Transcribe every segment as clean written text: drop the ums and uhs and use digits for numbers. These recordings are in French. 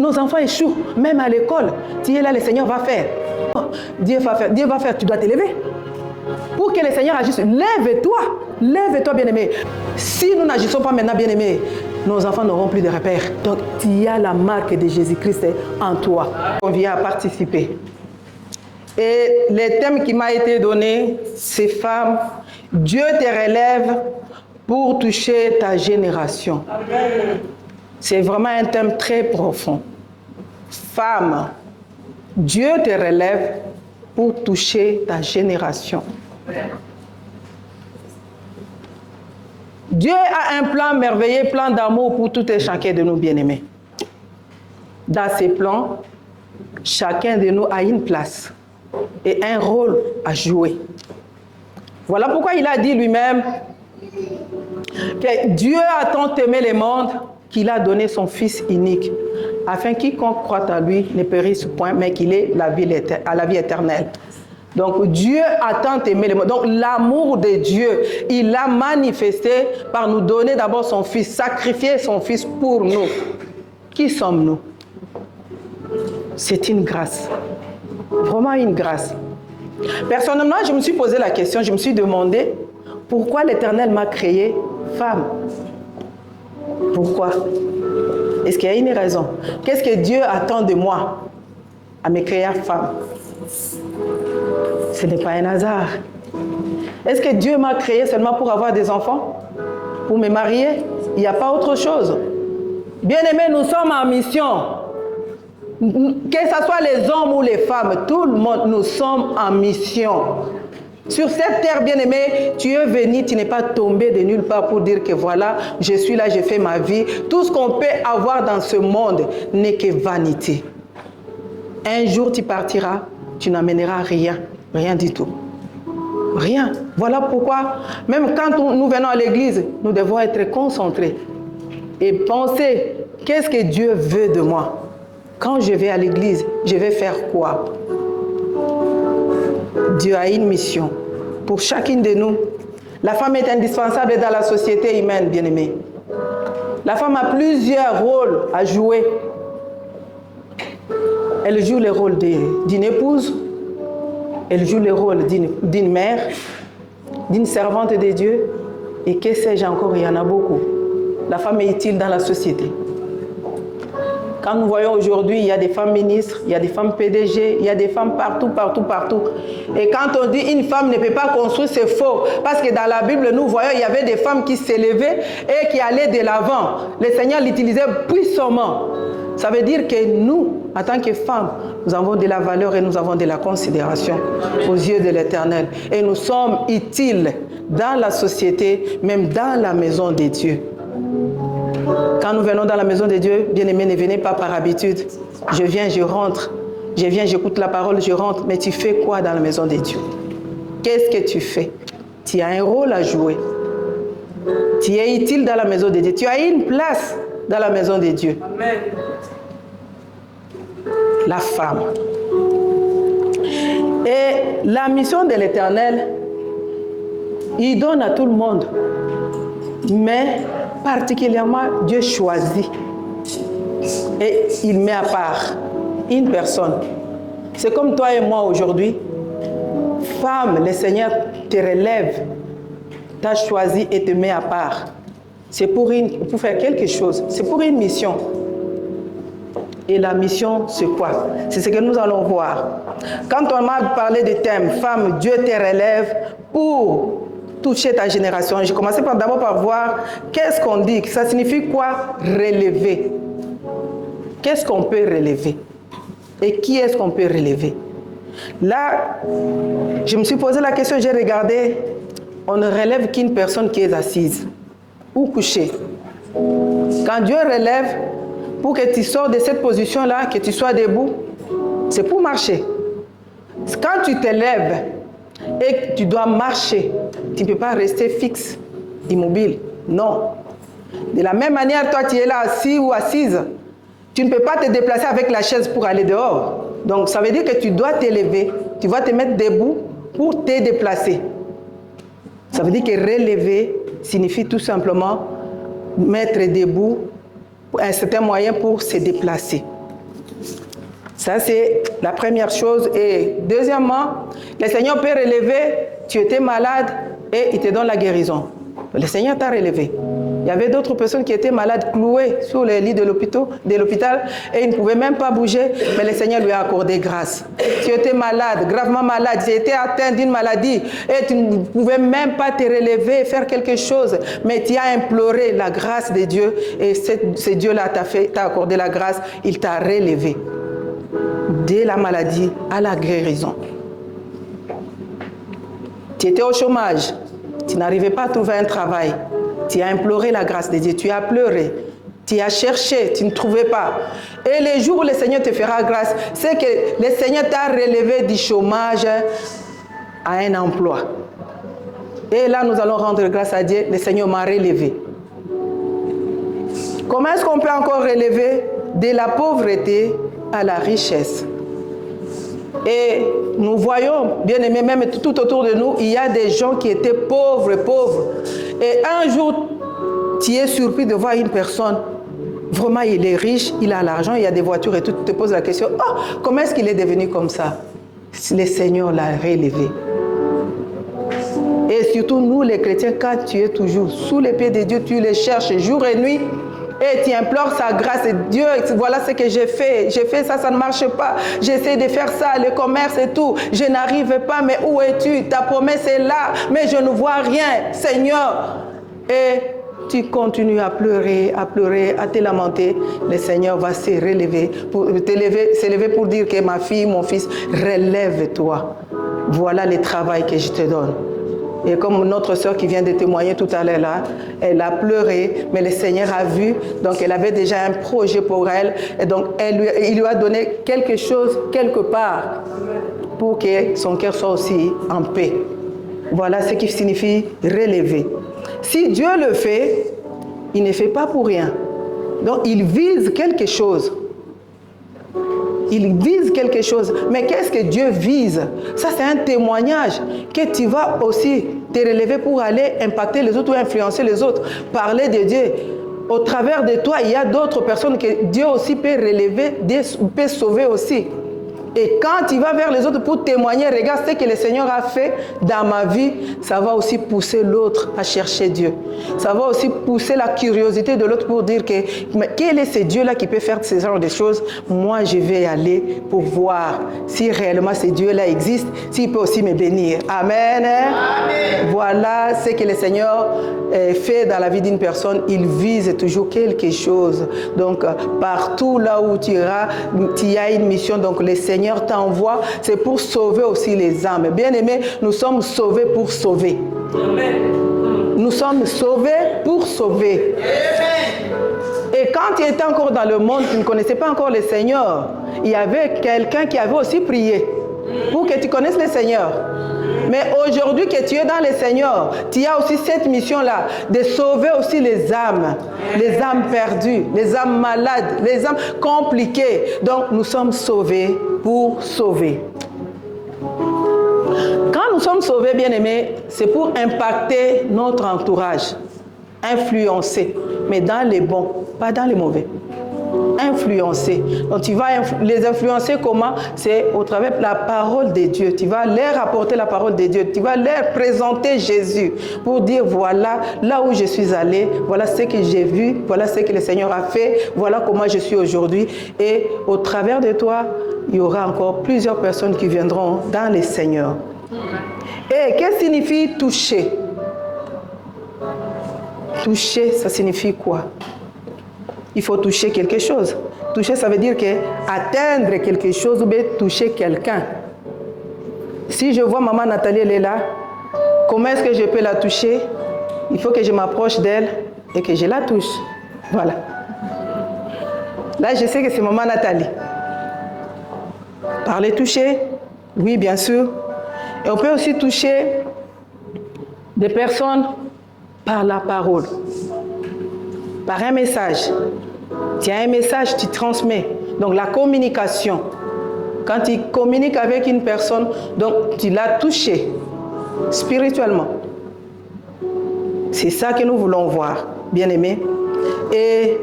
nos enfants échouent, même à l'école. Tu es là, le Seigneur va faire. Dieu va faire, tu dois t'élever. Pour que le Seigneur agisse, lève-toi bien-aimé. Si nous n'agissons pas maintenant bien-aimé, nos enfants n'auront plus de repères. Donc, il y a la marque de Jésus-Christ en toi. On vient à participer. Et le thème qui m'a été donné, c'est femme, Dieu te relève pour toucher ta génération. C'est vraiment un thème très profond. Femme, Dieu te relève pour toucher ta génération. Dieu a un plan merveilleux, plan d'amour pour tout et chacun de nous bien-aimés. Dans ces plans, chacun de nous a une place et un rôle à jouer. Voilà pourquoi il a dit lui-même que Dieu a tant aimé le monde qu'il a donné son Fils unique, afin quiconque croit à lui ne périsse point, mais qu'il ait à la vie éternelle. Donc Dieu a tant aimé le monde. Donc l'amour de Dieu, il l'a manifesté par nous donner d'abord son Fils, sacrifier son Fils pour nous. Qui sommes-nous? C'est une grâce. Vraiment une grâce. Personnellement, je me suis posé la question, je me suis demandé pourquoi l'Éternel m'a créé femme. Pourquoi? Est-ce qu'il y a une raison? Qu'est-ce que Dieu attend de moi à me créer femme? Ce n'est pas un hasard. Est-ce que Dieu m'a créé seulement pour avoir des enfants? Pour me marier? Il n'y a pas autre chose. Bien-aimés, nous sommes en mission. Que ce soit les hommes ou les femmes, tout le monde, nous sommes en mission. Sur cette terre, bien-aimé, tu es venu, tu n'es pas tombé de nulle part pour dire que voilà, je suis là, j'ai fait ma vie. Tout ce qu'on peut avoir dans ce monde n'est que vanité. Un jour, tu partiras, tu n'amèneras rien, rien du tout. Rien. Voilà pourquoi, même quand nous venons à l'église, nous devons être concentrés et penser, qu'est-ce que Dieu veut de moi? Quand je vais à l'église, je vais faire quoi? Dieu a une mission pour chacune de nous. La femme est indispensable dans la société humaine, bien-aimée. La femme a plusieurs rôles à jouer. Elle joue le rôle d'une épouse, elle joue le rôle d'une mère, d'une servante de Dieu, et que sais-je encore, il y en a beaucoup. La femme est utile dans la société. Quand nous voyons aujourd'hui, il y a des femmes ministres, il y a des femmes PDG, il y a des femmes partout, partout, partout. Et quand on dit une femme ne peut pas construire, c'est faux. Parce que dans la Bible, nous voyons, il y avait des femmes qui s'élevaient et qui allaient de l'avant. Le Seigneur l'utilisait puissamment. Ça veut dire que nous, en tant que femmes, nous avons de la valeur et nous avons de la considération aux yeux de l'Éternel. Et nous sommes utiles dans la société, même dans la maison de Dieu. Quand nous venons dans la maison de Dieu, bien-aimés, ne venez pas par habitude. Je viens, je rentre. Je viens, j'écoute la parole, je rentre. Mais tu fais quoi dans la maison de Dieu? Qu'est-ce que tu fais? Tu as un rôle à jouer. Tu es utile dans la maison de Dieu. Tu as une place dans la maison de Dieu. Amen. La femme. Et la mission de l'Éternel, il donne à tout le monde. Mais particulièrement, Dieu choisit et il met à part une personne. C'est comme toi et moi aujourd'hui. Femme, le Seigneur te relève, t'a choisi et te met à part. C'est pour faire quelque chose. C'est pour une mission. Et la mission, c'est quoi? C'est ce que nous allons voir. Quand on m'a parlé du thème « Femme, Dieu te relève pour toucher ta génération », j'ai commencé d'abord par voir qu'est-ce qu'on dit. Ça signifie quoi? Relever. Qu'est-ce qu'on peut relever? Et qui est-ce qu'on peut relever? Là, je me suis posé la question, j'ai regardé. On ne relève qu'une personne qui est assise ou couchée. Quand Dieu relève, pour que tu sors de cette position-là, que tu sois debout, c'est pour marcher. Quand tu te lèves et que tu dois marcher, tu ne peux pas rester fixe, immobile. Non. De la même manière, toi, tu es là assis ou assise. Tu ne peux pas te déplacer avec la chaise pour aller dehors. Donc, ça veut dire que tu dois t'élever. Tu vas te mettre debout pour te déplacer. Ça veut dire que relever signifie tout simplement mettre debout un certain moyen pour se déplacer. Ça, c'est la première chose. Et deuxièmement, le Seigneur peut relever, tu étais malade et il te donne la guérison. Le Seigneur t'a relevé. Il y avait d'autres personnes qui étaient malades, clouées sur les lits de l'hôpital et ils ne pouvaient même pas bouger, mais le Seigneur lui a accordé grâce. Tu étais malade, gravement malade, tu étais atteint d'une maladie et tu ne pouvais même pas te relever, faire quelque chose, mais tu as imploré la grâce de Dieu et ce Dieu-là t'a accordé la grâce, il t'a relevé. De la maladie à la guérison. Tu étais au chômage, tu n'arrivais pas à trouver un travail. Tu as imploré la grâce de Dieu, tu as pleuré, tu as cherché, tu ne trouvais pas. Et les jours où le Seigneur te fera grâce, c'est que le Seigneur t'a relevé du chômage à un emploi. Et là, nous allons rendre grâce à Dieu, le Seigneur m'a relevé. Comment est-ce qu'on peut encore relever de la pauvreté à la richesse? Et nous voyons, bien aimés, même tout autour de nous, il y a des gens qui étaient pauvres. Et un jour, tu es surpris de voir une personne, vraiment il est riche, il a l'argent, il a des voitures et tout, tu te poses la question, oh, comment est-ce qu'il est devenu comme ça? Le Seigneur l'a relevé. Et surtout nous les chrétiens, quand tu es toujours sous les pieds de Dieu, tu les cherches jour et nuit, et tu implores sa grâce. Et Dieu, voilà ce que j'ai fait. J'ai fait ça, ça ne marche pas. J'essaie de faire ça, le commerce et tout. Je n'arrive pas, mais où es-tu? Ta promesse est là, mais je ne vois rien, Seigneur. Et tu continues à pleurer, à te lamenter. Le Seigneur va se relever, s'élever pour dire que ma fille, mon fils, relève-toi. Voilà le travail que je te donne. Et comme notre sœur qui vient de témoigner tout à l'heure là, elle a pleuré, mais le Seigneur a vu, donc elle avait déjà un projet pour elle, et donc il lui a donné quelque chose quelque part pour que son cœur soit aussi en paix. Voilà ce qui signifie relever. Si Dieu le fait, il ne fait pas pour rien. Donc il vise quelque chose. Il vise quelque chose. Mais qu'est-ce que Dieu vise? Ça, c'est un témoignage que tu vas aussi te relever pour aller impacter les autres ou influencer les autres. Parler de Dieu. Au travers de toi, il y a d'autres personnes que Dieu aussi peut relever, peut sauver aussi. Et quand tu vas vers les autres pour témoigner, regarde ce que le Seigneur a fait dans ma vie, ça va aussi pousser l'autre à chercher Dieu. Ça va aussi pousser la curiosité de l'autre pour dire que mais quel est ce Dieu-là qui peut faire ce genre de choses? Moi, je vais aller pour voir si réellement ce Dieu-là existe, s'il peut aussi me bénir. Amen. Amen. Voilà ce que le Seigneur fait dans la vie d'une personne. Il vise toujours quelque chose. Donc, partout là où tu iras, tu y as une mission. Donc, le Seigneur t'envoie, c'est pour sauver aussi les âmes. Bien aimés, nous sommes sauvés pour sauver. Amen. Nous sommes sauvés pour sauver. Amen. Et quand tu étais encore dans le monde, tu ne connaissais pas encore le Seigneur, il y avait quelqu'un qui avait aussi prié pour que tu connaisses le Seigneur. Mais aujourd'hui que tu es dans le Seigneur, tu as aussi cette mission-là de sauver aussi les âmes perdues, les âmes malades, les âmes compliquées. Donc nous sommes sauvés pour sauver. Quand nous sommes sauvés, bien-aimés, c'est pour impacter notre entourage, influencer, mais dans les bons, pas dans les mauvais. Influencer. Donc tu vas les influencer comment? C'est au travers de la parole de Dieu. Tu vas leur apporter la parole de Dieu. Tu vas leur présenter Jésus pour dire voilà, là où je suis allé, voilà ce que j'ai vu, voilà ce que le Seigneur a fait, voilà comment je suis aujourd'hui. Et au travers de toi, il y aura encore plusieurs personnes qui viendront dans le Seigneur. Et qu'est-ce que signifie toucher? Toucher, ça signifie quoi? Il faut toucher quelque chose. Toucher, ça veut dire que atteindre quelque chose ou bien toucher quelqu'un. Si je vois maman Nathalie, elle est là, comment est-ce que je peux la toucher? Il faut que je m'approche d'elle et que je la touche. Voilà. Là, je sais que c'est maman Nathalie. Par les toucher, oui, bien sûr. Et on peut aussi toucher des personnes par la parole. Par un message. Tu as un message, tu transmets. Donc la communication. Quand tu communiques avec une personne, donc tu l'as touché spirituellement. C'est ça que nous voulons voir, bien-aimés. Et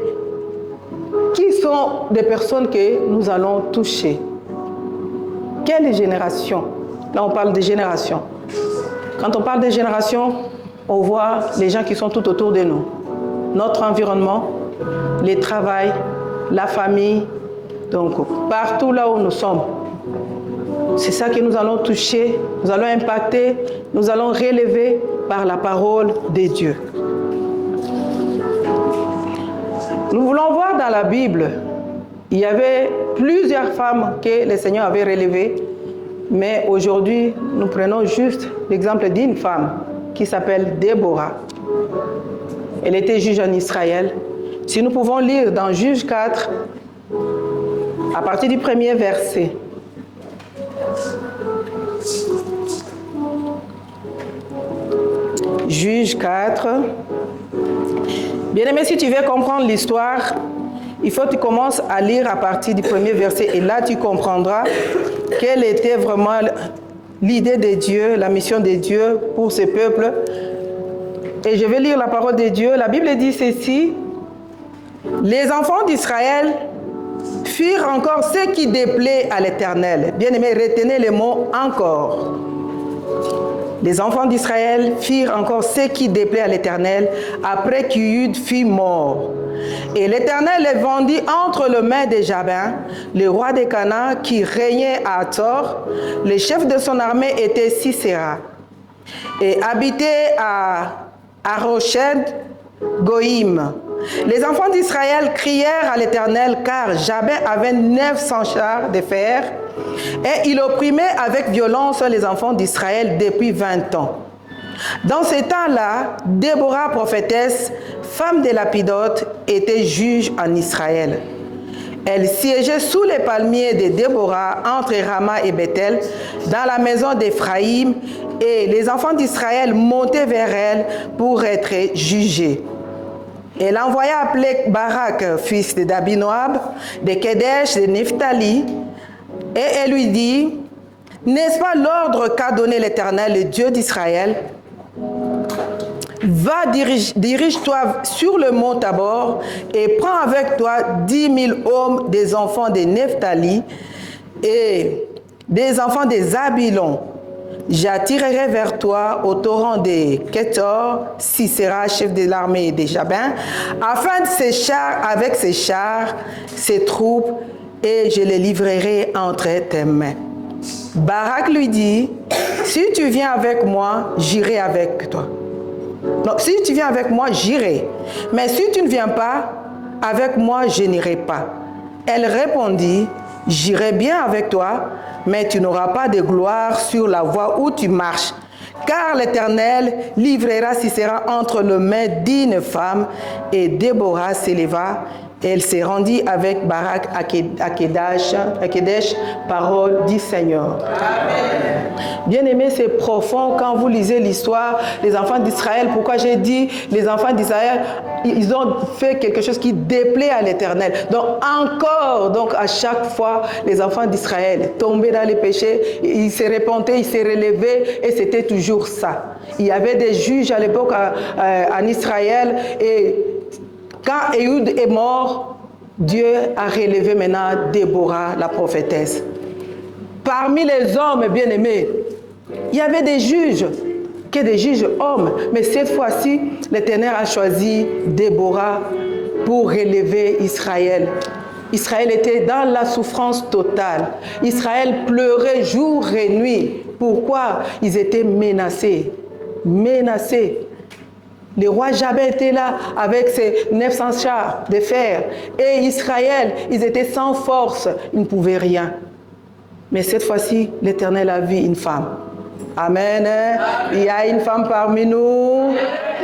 qui sont des personnes que nous allons toucher? Quelle génération? Là, on parle des générations. Quand on parle des générations, on voit les gens qui sont tout autour de nous. Notre environnement, le travail, la famille, donc partout là où nous sommes. C'est ça que nous allons toucher, nous allons impacter, nous allons relever par la parole de Dieu. Nous voulons voir dans la Bible, il y avait plusieurs femmes que le Seigneur avait relevées, mais aujourd'hui, nous prenons juste l'exemple d'une femme qui s'appelle Déborah. Elle était juge en Israël. Si nous pouvons lire dans Juge 4, à partir du premier verset. Juge 4. Bien-aimé, si tu veux comprendre l'histoire, il faut que tu commences à lire à partir du premier verset. Et là, tu comprendras quelle était vraiment l'idée de Dieu, la mission de Dieu pour ce peuple. Et je vais lire la parole de Dieu. La Bible dit ceci. Les enfants d'Israël firent encore ce qui déplaît à l'Éternel. Bien-aimé, retenez le mot « encore ». Les enfants d'Israël firent encore ce qui déplaît à l'Éternel après qu'Éhud fut mort. Et l'Éternel les vendit entre les mains de Jabin, le roi de Canaan, qui régnait à Hatzor. Le chef de son armée était Sisera et habitait à Aroshed Goïm. Les enfants d'Israël crièrent à l'Éternel, car Jabin avait 900 chars de fer, et il opprimait avec violence les enfants d'Israël depuis 20 ans. Dans ce temps-là, Déborah, prophétesse, femme de Lapidote, était juge en Israël. Elle siégeait sous les palmiers de Déborah, entre Rama et Bethel, dans la maison d'Éphraïm, et les enfants d'Israël montaient vers elle pour être jugés. Elle envoya appeler Barak, fils d'Abinoab, de Kedesh, de Nephtali, et elle lui dit, « N'est-ce pas l'ordre qu'a donné l'Éternel, le Dieu d'Israël? Va, dirige-toi sur le mont Tabor et prends avec toi 10 000 hommes des enfants de Nephtali et des enfants des Zabilon. J'attirerai vers toi au torrent de Kétor, Sisera, chef de l'armée des Jabins, afin de avec ses chars, ses troupes, et je les livrerai entre tes mains. » Barak lui dit, « Si tu viens avec moi, j'irai avec toi. » Donc, si tu viens avec moi, j'irai. Mais si tu ne viens pas, avec moi, je n'irai pas. Elle répondit, « J'irai bien avec toi, mais tu n'auras pas de gloire sur la voie où tu marches, car l'Éternel livrera Sisera entre les mains d'une femme. » Et Déborah s'éleva. Elle s'est rendue avec Barak à Kedesh, parole du Seigneur. Amen. Bien-aimés, c'est profond quand vous lisez l'histoire des enfants d'Israël. Pourquoi j'ai dit les enfants d'Israël, ils ont fait quelque chose qui déplaît à l'Éternel. Donc encore, à chaque fois, les enfants d'Israël tombaient dans les péchés, ils se repentaient, ils se relevaient, et c'était toujours ça. Il y avait des juges à l'époque en Israël, et quand Éhud est mort, Dieu a relevé maintenant Déborah, la prophétesse. Parmi les hommes bien-aimés, il y avait des juges, des juges hommes. Mais cette fois-ci, l'Éternel a choisi Déborah pour relever Israël. Israël était dans la souffrance totale. Israël pleurait jour et nuit. Pourquoi? Ils étaient menacés. Menacés. Le roi Jabin était là avec ses 900 chars de fer. Et Israël, ils étaient sans force. Ils ne pouvaient rien. Mais cette fois-ci, l'Éternel a vu une femme. Amen. Il y a une femme parmi nous.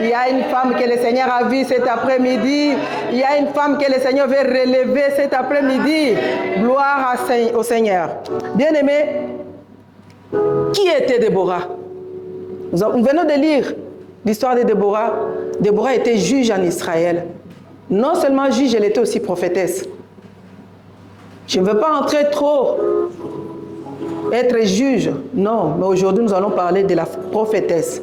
Il y a une femme que le Seigneur a vue cet après-midi. Il y a une femme que le Seigneur veut relever cet après-midi. Gloire au Seigneur. Bien-aimés, qui était Déborah? Nous venons de lire l'histoire de Déborah. Déborah était juge en Israël. Non seulement juge, elle était aussi prophétesse. Je ne veux pas entrer trop, être juge. Non, mais aujourd'hui nous allons parler de la prophétesse.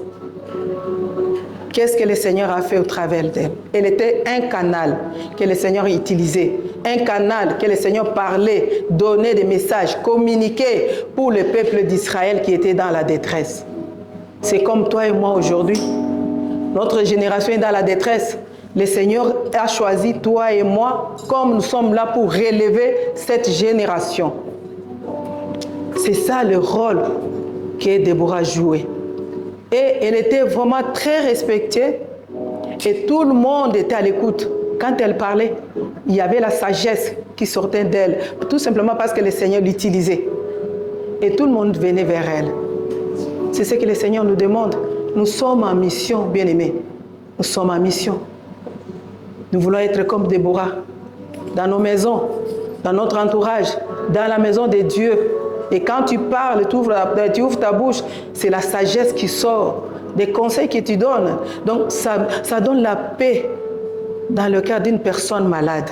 qu'est-ce que le Seigneur a fait au travers d'elle? Elle était un canal que le Seigneur utilisait, un canal que le Seigneur parlait, donnait des messages, communiquait pour le peuple d'Israël qui était dans la détresse. C'est comme toi et moi aujourd'hui. Notre génération est dans la détresse. Le Seigneur a choisi toi et moi comme nous sommes là pour relever cette génération. C'est ça le rôle que Déborah jouait. Et elle était vraiment très respectée et tout le monde était à l'écoute. Quand elle parlait, il y avait la sagesse qui sortait d'elle, tout simplement parce que le Seigneur l'utilisait. Et tout le monde venait vers elle. C'est ce que le Seigneur nous demande. Nous sommes en mission, bien-aimés. Nous sommes en mission. Nous voulons être comme Déborah, dans nos maisons, dans notre entourage, dans la maison de Dieu. Et quand tu parles, tu ouvres ta bouche, c'est la sagesse qui sort, des conseils que tu donnes. Donc ça donne la paix dans le cœur d'une personne malade.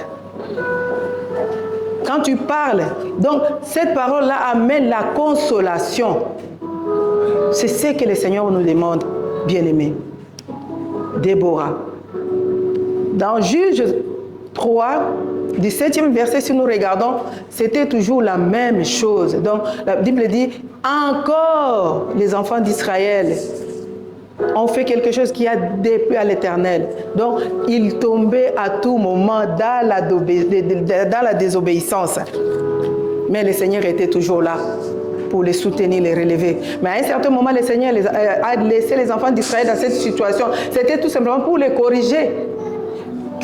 Quand tu parles, donc cette parole-là amène la consolation. C'est ce que le Seigneur nous demande, bien-aimés. Déborah. Dans Juge 3, 17e verset, si nous regardons, c'était toujours la même chose. Donc, la Bible dit, encore les enfants d'Israël ont fait quelque chose qui a déplu à l'Éternel. Donc, ils tombaient à tout moment dans la désobéissance. Mais le Seigneur était toujours là pour les soutenir, les relever. Mais à un certain moment, le Seigneur a laissé les enfants d'Israël dans cette situation. C'était tout simplement pour les corriger.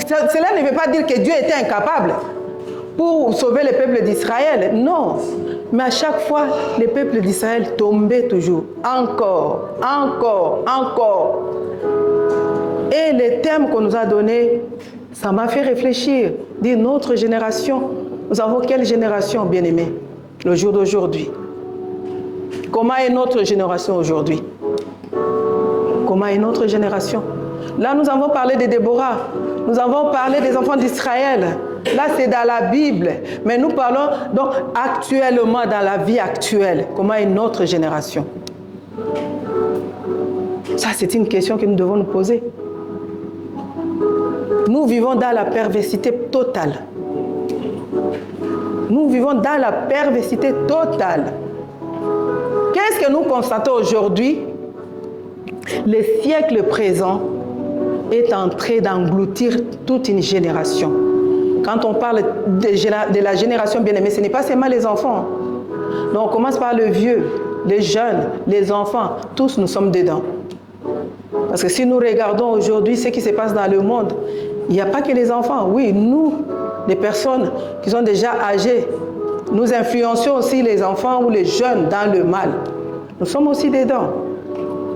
Cela ne veut pas dire que Dieu était incapable pour sauver le peuple d'Israël. Non. Mais à chaque fois, le peuple d'Israël tombait toujours. Encore, encore, encore. Et les thèmes qu'on nous a donnés, ça m'a fait réfléchir. Dire notre génération, nous avons quelle génération, bien-aimés, le jour d'aujourd'hui? Comment est notre génération aujourd'hui? Comment est notre génération? Là, nous avons parlé de Déborah. Nous avons parlé des enfants d'Israël. Là, c'est dans la Bible. Mais nous parlons donc actuellement, dans la vie actuelle. Comment est notre génération? Ça, c'est une question que nous devons nous poser. Nous vivons dans la perversité totale. Nous vivons dans la perversité totale. Qu'est-ce que nous constatons aujourd'hui? Le siècle présent est en train d'engloutir toute une génération. Quand on parle de la génération bien-aimée, ce n'est pas seulement les enfants. Donc on commence par le vieux, les jeunes, les enfants, tous nous sommes dedans. Parce que si nous regardons aujourd'hui ce qui se passe dans le monde, il n'y a pas que les enfants. Oui, nous, les personnes qui sont déjà âgées, nous influençons aussi les enfants ou les jeunes dans le mal. Nous sommes aussi dedans.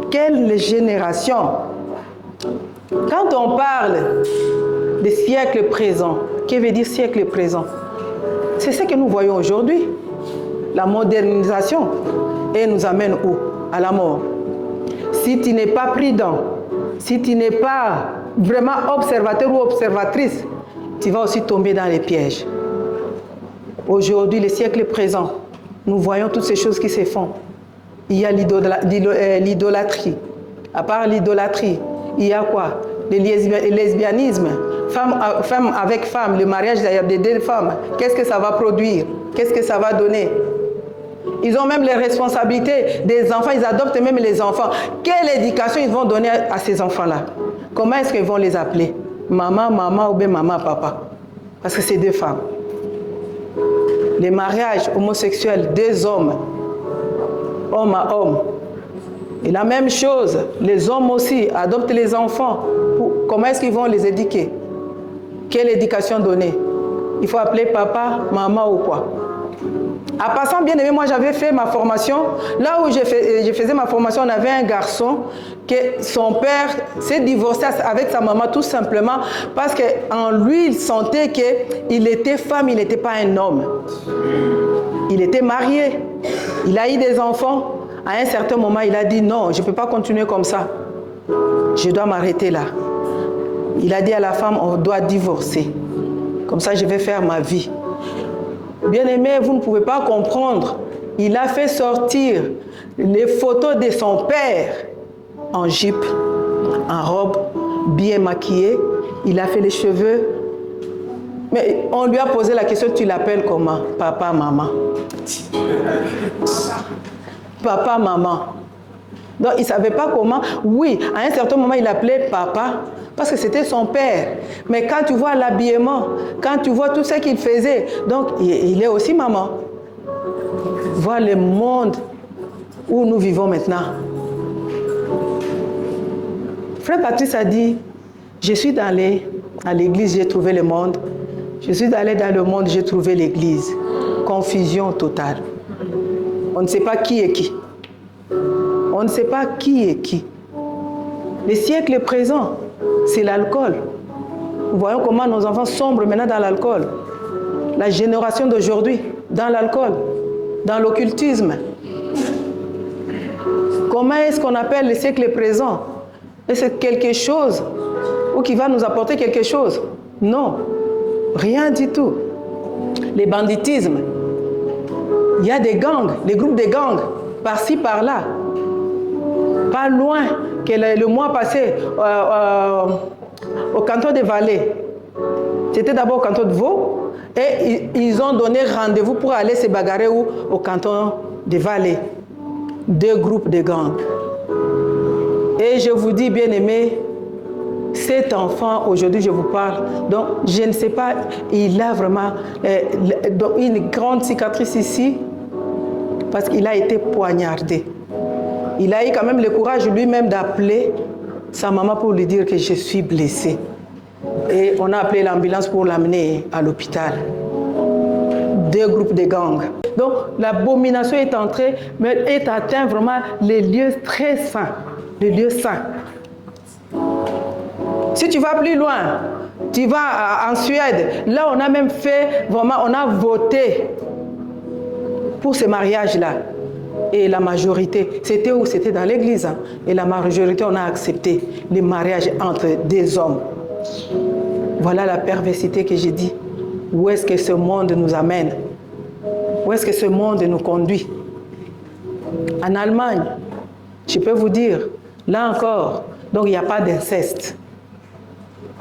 Quelle génération! Quand on parle des siècles présents, que veut dire siècle présent? C'est ce que nous voyons aujourd'hui. La modernisation. Et nous amène où? À la mort. Si tu n'es pas prudent, si tu n'es pas vraiment observateur ou observatrice, tu vas aussi tomber dans les pièges. Aujourd'hui, les siècles présents, nous voyons toutes ces choses qui se font. Il y a l'idolâtrie. À part l'idolâtrie, il y a quoi? Le lesbianisme, femme avec femme, le mariage des deux femmes. Qu'est-ce que ça va produire? Qu'est-ce que ça va donner? Ils ont même les responsabilités des enfants, ils adoptent même les enfants. Quelle éducation ils vont donner à ces enfants-là? Comment est-ce qu'ils vont les appeler? Maman, maman ou bien maman, papa? Parce que c'est deux femmes. Les mariages homosexuels, deux hommes, homme à homme. Et la même chose, les hommes aussi adoptent les enfants. Comment est-ce qu'ils vont les éduquer? Quelle éducation donner? Il faut appeler papa, maman ou quoi? En passant, bien aimé, moi j'avais fait ma formation. Là où je faisais ma formation, on avait un garçon que son père s'est divorcé avec sa maman tout simplement parce qu'en lui, il sentait qu'il était femme, il n'était pas un homme. Il était marié, il a eu des enfants. À un certain moment, il a dit non, je ne peux pas continuer comme ça. Je dois m'arrêter là. Il a dit à la femme, on doit divorcer. Comme ça, je vais faire ma vie. Bien-aimé, vous ne pouvez pas comprendre. Il a fait sortir les photos de son père en jupe. en robe, bien maquillé. Il a fait les cheveux. Mais on lui a posé la question, tu l'appelles comment? Papa, maman. Papa, maman. Donc, il ne savait pas comment. Oui, à un certain moment, il appelait papa parce que c'était son père. Mais quand tu vois l'habillement, quand tu vois tout ce qu'il faisait, donc il est aussi maman. Voir le monde où nous vivons maintenant. Frère Patrice a dit, je suis allé à l'église, j'ai trouvé le monde. Je suis allé dans le monde, j'ai trouvé l'église. Confusion totale. On ne sait pas qui est qui. On ne sait pas qui est qui. Le siècle présent, c'est l'alcool. Nous voyons comment nos enfants sombrent maintenant dans l'alcool. La génération d'aujourd'hui, dans l'alcool, dans l'occultisme. Comment est-ce qu'on appelle le siècle présent? Est-ce quelque chose ou qui va nous apporter quelque chose? Non, rien du tout. Les banditismes. Il y a des gangs, des groupes de gangs, par-ci, par-là. Pas loin que le mois passé, au canton de Valais. C'était d'abord au canton de Vaud, et ils ont donné rendez-vous pour aller se bagarrer au canton de Valais. 2 groupes de gangs. Et je vous dis, bien aimé, cet enfant, aujourd'hui je vous parle, donc je ne sais pas, il a vraiment une grande cicatrice ici, parce qu'il a été poignardé. Il a eu quand même le courage lui-même d'appeler sa maman pour lui dire que je suis blessé. Et on a appelé l'ambulance pour l'amener à l'hôpital. 2 groupes de gangs. Donc l'abomination est entrée, mais est atteint vraiment les lieux très saints. Les lieux saints. Si tu vas plus loin, tu vas en Suède, là on a même fait, vraiment, on a voté pour ce mariage-là. Et la majorité, c'était où? C'était dans l'église. Hein. Et la majorité, on a accepté les mariages entre des hommes. Voilà la perversité que j'ai dit. Où est-ce que ce monde nous amène? Où est-ce que ce monde nous conduit? En Allemagne, je peux vous dire, là encore, donc il n'y a pas d'inceste.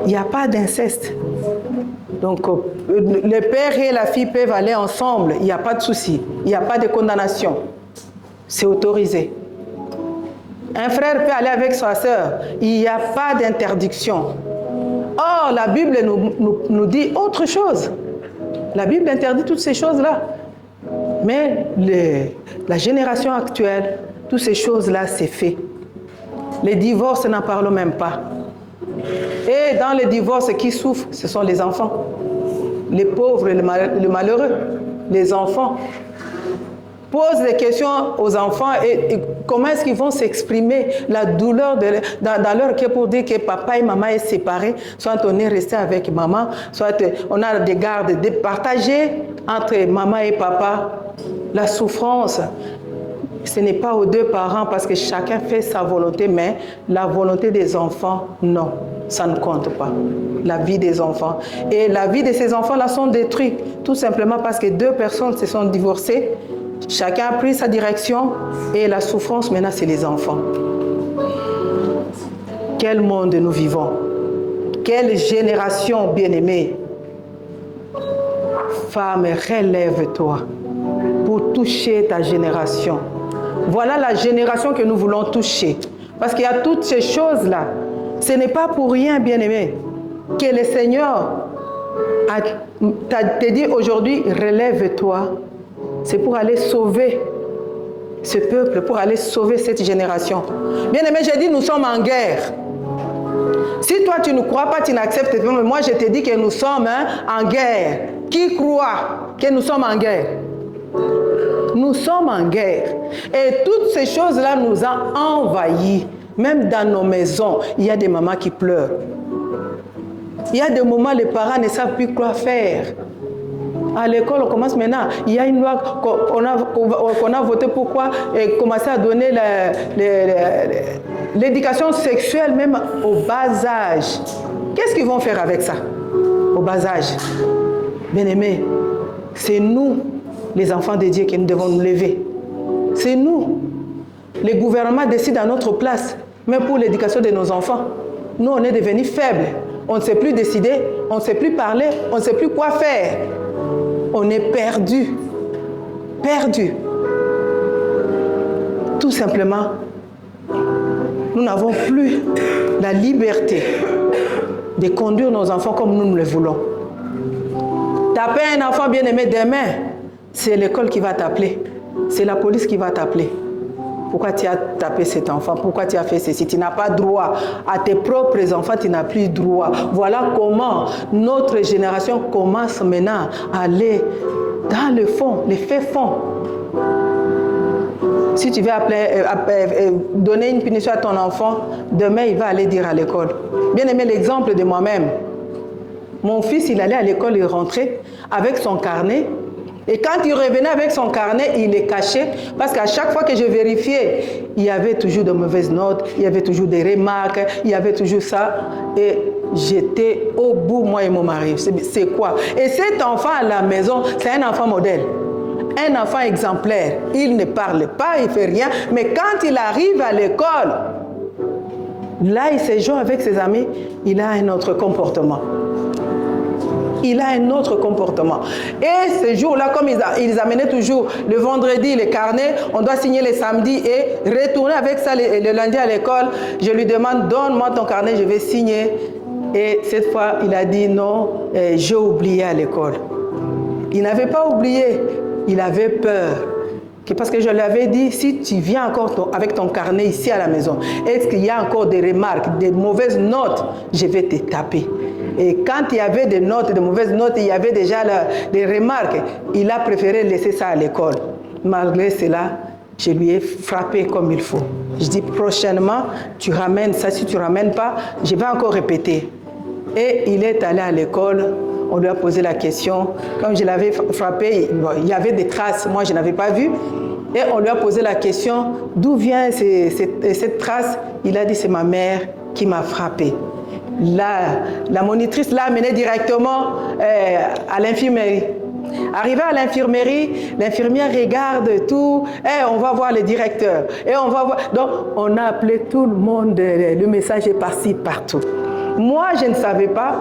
Il n'y a pas d'inceste. Donc, le père et la fille peuvent aller ensemble, il n'y a pas de souci, il n'y a pas de condamnation. C'est autorisé. Un frère peut aller avec sa sœur, il n'y a pas d'interdiction. Or, la Bible nous dit autre chose. La Bible interdit toutes ces choses-là. Mais la génération actuelle, toutes ces choses-là, c'est fait. Les divorces, n'en parlons même pas. Et dans les divorces, qui souffrent, ce sont les enfants. Les pauvres, les malheureux, les enfants. Pose des questions aux enfants et comment est-ce qu'ils vont s'exprimer la douleur dans leur cœur pour dire que papa et maman sont séparés, soit on est resté avec maman, soit on a des gardes partagés entre maman et papa. La souffrance, ce n'est pas aux 2 parents parce que chacun fait sa volonté, mais la volonté des enfants, non, ça ne compte pas. La vie des enfants. Et la vie de ces enfants-là sont détruites, tout simplement parce que 2 personnes se sont divorcées. Chacun a pris sa direction et la souffrance maintenant c'est les enfants. Quel monde nous vivons? Quelle génération bien-aimée? Femme, relève-toi pour toucher ta génération. Voilà la génération que nous voulons toucher. Parce qu'il y a toutes ces choses-là. Ce n'est pas pour rien, bien-aimé, que le Seigneur t'a dit aujourd'hui, relève-toi. C'est pour aller sauver ce peuple, pour aller sauver cette génération. Bien-aimé, j'ai dit, nous sommes en guerre. Si toi, tu ne crois pas, tu n'acceptes pas, mais moi, je te dis que nous sommes en guerre. Qui croit que nous sommes en guerre? Nous sommes en guerre. Et toutes ces choses-là nous ont envahis. Même dans nos maisons, il y a des mamans qui pleurent. Il y a des moments où les parents ne savent plus quoi faire. À l'école, on commence maintenant. Il y a une loi qu'on a votée pour quoi? Et commencer à donner l'éducation sexuelle même au bas âge. Qu'est-ce qu'ils vont faire avec ça? Au bas âge. Bien-aimés, c'est nous, les enfants de Dieu, que nous devons nous lever. C'est nous. Le gouvernement décide à notre place. Mais pour l'éducation de nos enfants, nous, on est devenus faibles. On ne sait plus décider, on ne sait plus parler, on ne sait plus quoi faire. On est perdus. Perdus. Tout simplement, nous n'avons plus la liberté de conduire nos enfants comme nous le voulons. Taper un enfant bien aimé demain, c'est l'école qui va t'appeler. C'est la police qui va t'appeler. Pourquoi tu as tapé cet enfant? Pourquoi tu as fait ceci? Tu n'as pas droit. À tes propres enfants, tu n'as plus droit. Voilà comment notre génération commence maintenant à aller dans le fond, les faits fonds. Si tu veux donner une punition à ton enfant, demain il va aller dire à l'école. Bien aimé l'exemple de moi-même. Mon fils, il allait à l'école, il rentrait avec son carnet. Et quand il revenait avec son carnet, il les cachait parce qu'à chaque fois que je vérifiais, il y avait toujours de mauvaises notes, il y avait toujours des remarques, il y avait toujours ça. Et j'étais au bout, moi et mon mari. C'est quoi? Et cet enfant à la maison, c'est un enfant modèle. Un enfant exemplaire. Il ne parle pas, il ne fait rien. Mais quand il arrive à l'école, là, il se joue avec ses amis, il a un autre comportement. Il a un autre comportement. Et ce jour-là, comme ils amenaient toujours le vendredi les carnets, on doit signer les samedis et retourner avec ça le lundi à l'école. Je lui demande, donne-moi ton carnet, je vais signer. Et cette fois, il a dit non, j'ai oublié à l'école. Il n'avait pas oublié, il avait peur. Parce que je lui avais dit, si tu viens encore avec ton carnet ici à la maison, est-ce qu'il y a encore des remarques, des mauvaises notes, je vais te taper. Et quand il y avait des notes, des mauvaises notes, il y avait déjà des remarques, il a préféré laisser ça à l'école. Malgré cela, je lui ai frappé comme il faut. Je dis, prochainement, tu ramènes ça. Si tu ne ramènes pas, je vais encore répéter. Et il est allé à l'école. On lui a posé la question. Comme je l'avais frappé, il y avait des traces. Moi, je n'avais pas vu. Et on lui a posé la question, d'où vient cette trace? Il a dit, c'est ma mère qui m'a frappé. La monitrice l'a amené directement à l'infirmerie. Arrivé à l'infirmerie, l'infirmière regarde tout. On va voir le directeur. Et on va voir. Donc, on a appelé tout le monde. Le message est passé partout. Moi, je ne savais pas.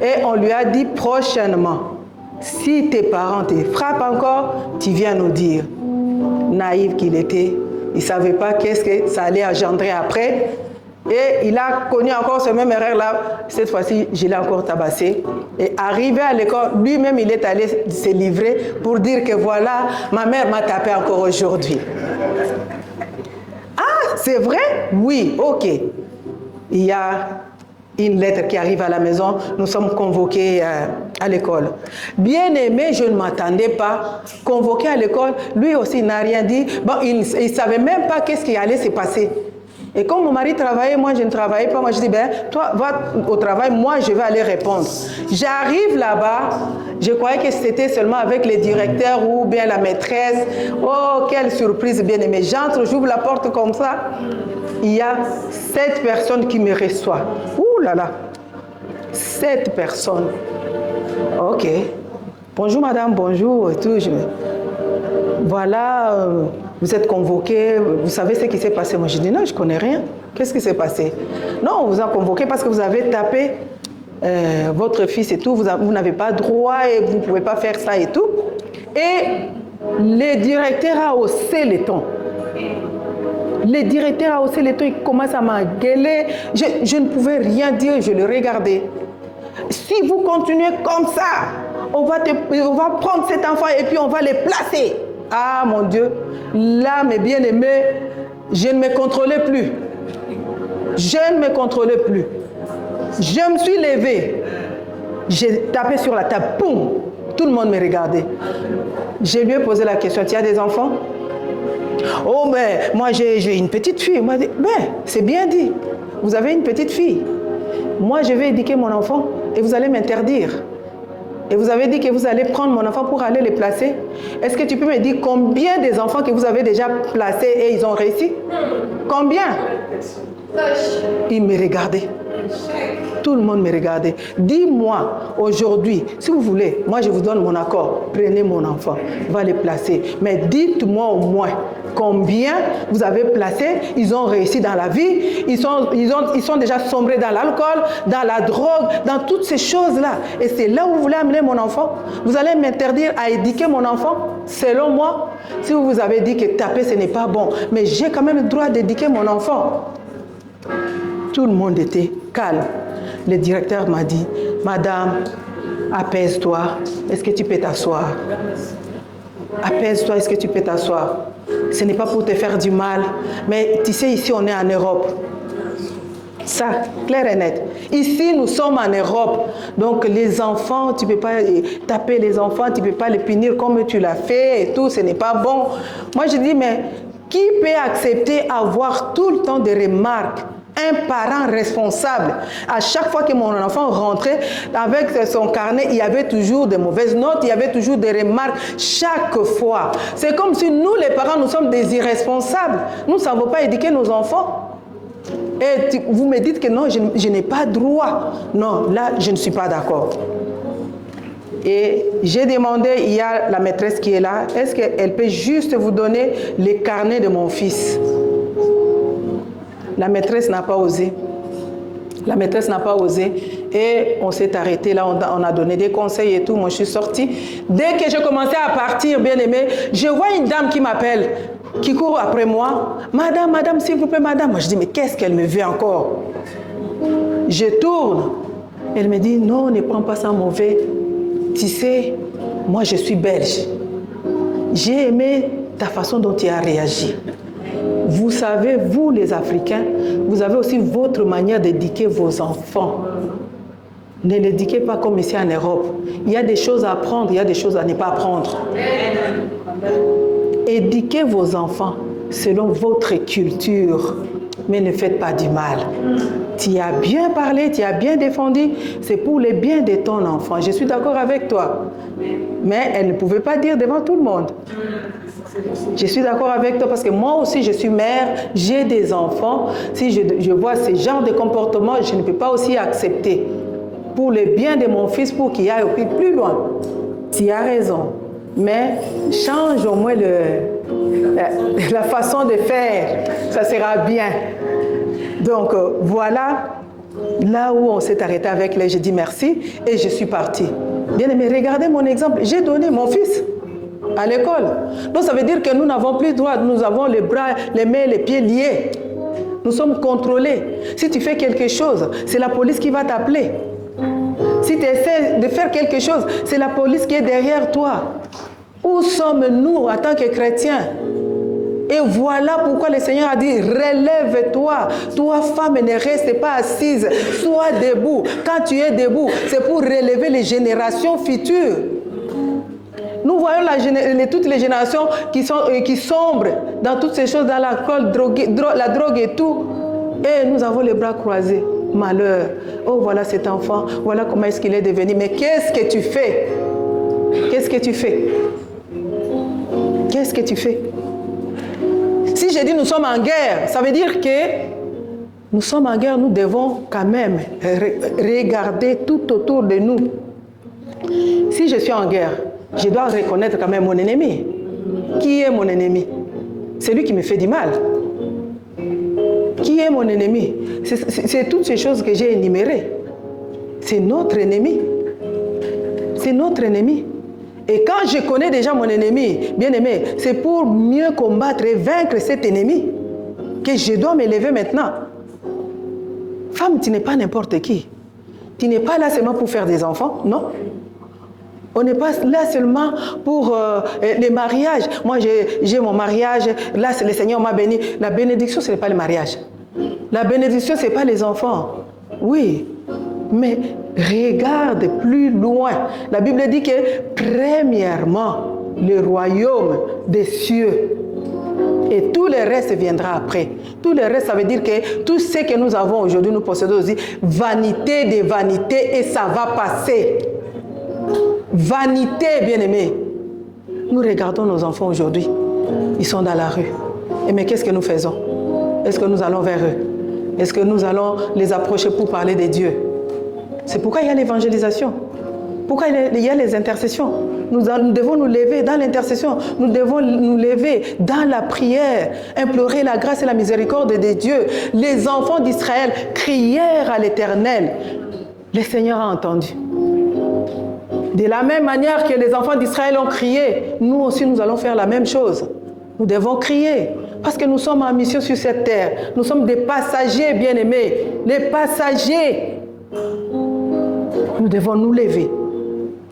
Et on lui a dit prochainement, si tes parents te frappent encore, tu viens nous dire. Naïf qu'il était, il ne savait pas qu'est-ce que ça allait engendrer après. Et il a connu encore ce même erreur-là. Cette fois-ci, je l'ai encore tabassé. Et arrivé à l'école, lui-même, il est allé se livrer pour dire que voilà, ma mère m'a tapé encore aujourd'hui. Ah, c'est vrai? Oui, ok. Il y a une lettre qui arrive à la maison. Nous sommes convoqués à l'école. Bien aimé, je ne m'attendais pas. Convoqué à l'école, lui aussi n'a rien dit. Bon, il ne savait même pas qu'est-ce qui allait se passer. Et comme mon mari travaillait, moi je ne travaillais pas, moi je dis, ben, toi va au travail, moi je vais aller répondre. J'arrive là-bas, je croyais que c'était seulement avec les directeurs ou bien la maîtresse. Oh, quelle surprise bien aimée. J'entre, j'ouvre la porte comme ça. Il y a 7 personnes qui me reçoivent. Ouh là là, 7 personnes. Ok. Bonjour madame, bonjour et tout. Voilà, vous êtes convoqué, vous savez ce qui s'est passé. Moi je dis non, je ne connais rien. Qu'est-ce qui s'est passé? Non, on vous a convoqué parce que vous avez tapé votre fils et tout. Vous n'avez pas droit et vous ne pouvez pas faire ça et tout. Et le directeur a haussé les tons. Le directeur a haussé les tons, il commence à m'engueuler. Je ne pouvais rien dire, je le regardais. Si vous continuez comme ça, on va prendre cet enfant et puis on va le placer. Ah mon Dieu, là mes bien-aimés, je ne me contrôlais plus. Je ne me contrôlais plus. Je me suis levée. J'ai tapé sur la table, boum, tout le monde me regardait. Je lui ai posé la question, tu as des enfants? Oh ben, moi j'ai une petite fille. Moi, ben, c'est bien dit. Vous avez une petite fille. Moi je vais éduquer mon enfant et vous allez m'interdire. Et vous avez dit que vous allez prendre mon enfant pour aller les placer. Est-ce que tu peux me dire combien des enfants que vous avez déjà placés et ils ont réussi? Combien? Il me regardait. Tout le monde me regardait. Dis-moi, aujourd'hui, si vous voulez, moi je vous donne mon accord. Prenez mon enfant, va les placer. Mais dites-moi au moins combien vous avez placé, ils ont réussi dans la vie, ils sont déjà sombrés dans l'alcool, dans la drogue, dans toutes ces choses-là. Et c'est là où vous voulez amener mon enfant. Vous allez m'interdire à éduquer mon enfant, selon moi. Si vous vous avez dit que taper, ce n'est pas bon, mais j'ai quand même le droit d'éduquer mon enfant. Tout le monde était calme. Le directeur m'a dit, Madame, apaise-toi, est-ce que tu peux t'asseoir? Apaise-toi, est-ce que tu peux t'asseoir? Ce n'est pas pour te faire du mal, mais tu sais, ici on est en Europe. Ça, clair et net. Ici, nous sommes en Europe. Donc, les enfants, tu ne peux pas taper les enfants, tu ne peux pas les punir comme tu l'as fait et tout, ce n'est pas bon. Moi, je dis, mais qui peut accepter avoir tout le temps des remarques? Un parent responsable. À chaque fois que mon enfant rentrait avec son carnet, il y avait toujours de mauvaises notes, il y avait toujours des remarques chaque fois. C'est comme si nous, les parents, nous sommes des irresponsables. Nous ne savons pas éduquer nos enfants. Et vous me dites que non, je n'ai pas droit. Non, là, je ne suis pas d'accord. Et j'ai demandé, il y a la maîtresse qui est là, est-ce qu'elle peut juste vous donner les carnets de mon fils? La maîtresse n'a pas osé. La maîtresse n'a pas osé. Et on s'est arrêté là, on a donné des conseils et tout. Moi, je suis sortie. Dès que j'ai commencé à partir, bien aimé, je vois une dame qui m'appelle, qui court après moi. Madame, madame, s'il vous plaît, madame. Moi, je dis, mais qu'est-ce qu'elle me veut encore? Je tourne. Elle me dit, non, ne prends pas ça mauvais. Tu sais, moi, je suis belge. J'ai aimé ta façon dont tu as réagi. Vous savez, vous les Africains, vous avez aussi votre manière d'éduquer vos enfants. Ne l'éduquez pas comme ici en Europe. Il y a des choses à apprendre, il y a des choses à ne pas apprendre. Éduquez vos enfants selon votre culture, mais ne faites pas du mal. Tu as bien parlé, tu as bien défendu, c'est pour le bien de ton enfant. Je suis d'accord avec toi. Mais elle ne pouvait pas dire devant tout le monde. Je suis d'accord avec toi parce que moi aussi je suis mère, j'ai des enfants. Si je vois ce genre de comportement, je ne peux pas aussi accepter. Pour le bien de mon fils, pour qu'il aille plus loin. Tu as raison. Mais change au moins la façon de faire. Ça sera bien. Donc voilà, là où on s'est arrêté avec les, j'ai dit merci et je suis partie. Bien aimé, regardez mon exemple. J'ai donné mon fils à l'école. Donc ça veut dire que nous n'avons plus le droit, nous avons les bras, les mains, les pieds liés. Nous sommes contrôlés. Si tu fais quelque chose, c'est la police qui va t'appeler. Si tu essaies de faire quelque chose, c'est la police qui est derrière toi. Où sommes-nous en tant que chrétiens? Et voilà pourquoi le Seigneur a dit, relève-toi. Toi, femme, ne reste pas assise. Sois debout. Quand tu es debout, c'est pour relever les générations futures. Nous voyons toutes les générations qui sombrent dans toutes ces choses, dans l'alcool, la drogue et tout. Et nous avons les bras croisés. Malheur. Oh, voilà cet enfant. Voilà comment est-ce qu'il est devenu. Mais qu'est-ce que tu fais? Qu'est-ce que tu fais? Qu'est-ce que tu fais? Si je dis nous sommes en guerre, ça veut dire que nous sommes en guerre, nous devons quand même regarder tout autour de nous. Si je suis en guerre, je dois reconnaître quand même mon ennemi. Qui est mon ennemi? C'est lui qui me fait du mal. Qui est mon ennemi? C'est toutes ces choses que j'ai énumérées. C'est notre ennemi. C'est notre ennemi. Et quand je connais déjà mon ennemi, bien aimé, c'est pour mieux combattre et vaincre cet ennemi que je dois me lever maintenant. Femme, tu n'es pas n'importe qui. Tu n'es pas là seulement pour faire des enfants, non? On n'est pas là seulement pour les mariages. Moi, j'ai mon mariage. Là, le Seigneur m'a béni. La bénédiction, ce n'est pas le mariage. La bénédiction, ce n'est pas les enfants. Oui, mais regarde plus loin. La Bible dit que, premièrement, le royaume des cieux. Et tout le reste viendra après. Tout le reste, ça veut dire que tout ce que nous avons aujourd'hui, nous possédons aussi vanité des vanités et ça va passer. Vanité, bien-aimés. Nous regardons nos enfants aujourd'hui. Ils sont dans la rue. Et mais qu'est-ce que nous faisons? Est-ce que nous allons vers eux? est-ce que nous allons les approcher pour parler de Dieu? C'est pourquoi il y a l'évangélisation. Pourquoi il y a les intercessions? Nous devons nous lever dans l'intercession. Nous devons nous lever dans la prière, implorer la grâce et la miséricorde de Dieu. Les enfants d'Israël crièrent à l'Éternel. Le Seigneur a entendu. De la même manière que les enfants d'Israël ont crié, nous aussi nous allons faire la même chose. Nous devons crier parce que nous sommes en mission sur cette terre. Nous sommes des passagers bien-aimés. Les passagers. Nous devons nous lever.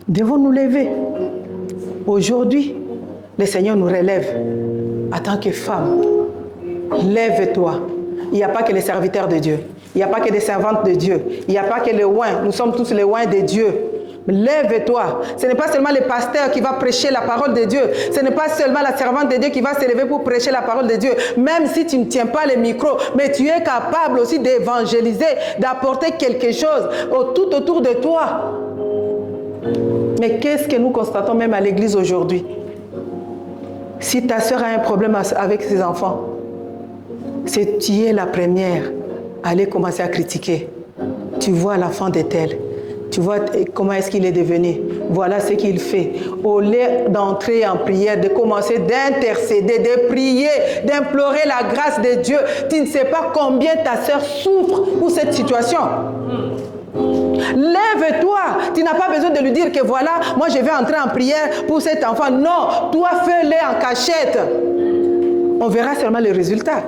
Nous devons nous lever. Aujourd'hui, le Seigneur nous relève en tant que femmes. Lève-toi. Il n'y a pas que les serviteurs de Dieu. Il n'y a pas que des servantes de Dieu. Il n'y a pas que les oins. Nous sommes tous les oins de Dieu. Lève-toi. Ce n'est pas seulement le pasteur qui va prêcher la parole de Dieu. Ce n'est pas seulement la servante de Dieu qui va se lever pour prêcher la parole de Dieu. Même si tu ne tiens pas le micro, mais tu es capable aussi d'évangéliser, d'apporter quelque chose tout autour de toi. Mais qu'est-ce que nous constatons même à l'église aujourd'hui? Si ta soeur a un problème avec ses enfants, c'est tu es la première à aller commencer à critiquer. Tu vois l'enfant de tel. Tu vois comment est-ce qu'il est devenu. Voilà ce qu'il fait. Au lieu d'entrer en prière, de commencer d'intercéder, de prier, d'implorer la grâce de Dieu, tu ne sais pas combien ta soeur souffre pour cette situation. Lève-toi. Tu n'as pas besoin de lui dire que voilà, moi je vais entrer en prière pour cet enfant. Non, toi fais-le en cachette. On verra seulement le résultat.